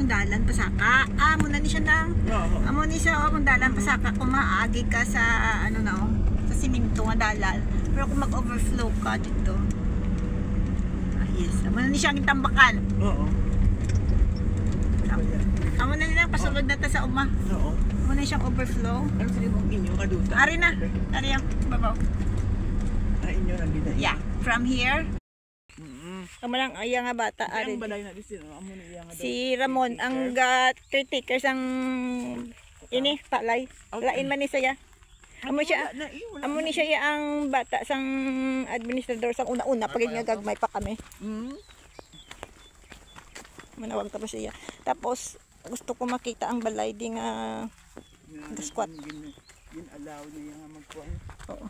kung dalan pasaka. Muna ni siya nang. Amo ni siya kung dalan pasaka kung maagi ka sa ano na sa siminto nga dalan. Pero kung mag-overflow ka dito. Yes, amo na ni siya ang tambakan. Oo. Amo na nilang pasulod na ta sa uma. Oo. Amo na siyang overflow. Ano sila mong inyo kaduta? Ari na. Ari ang babaw. Inyo lang gina. Yeah, from here. Amo lang iya nga bata ari. Ang balay na dito, amo na iya nga. Si Ramon ang caretaker sang ini palay. Lain man ni saya. Amo ni siya ang bata sang administrador sang una-una pag nga gagmay pa kami. Manawag tapos siya. Tapos gusto ko makita ang balay di nga squat. Gin-allow niya nga magkuan. Oo.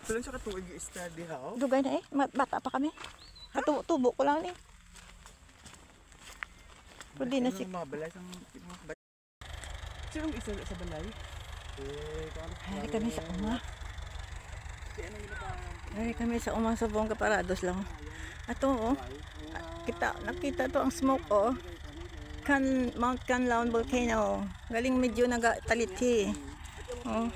Kulang sa katuig i-study ha. Dugay na bata pa kami. Tubo ko lang ni. Pwede na si mga balay sang sinong isa sa balay? Ay kami sa uma. Ay kami sa uma sa Bongga Parados lang. Ato nakita to ang smoke Mount Canlaon volcano. Galing medyo nagatalithi. Oh.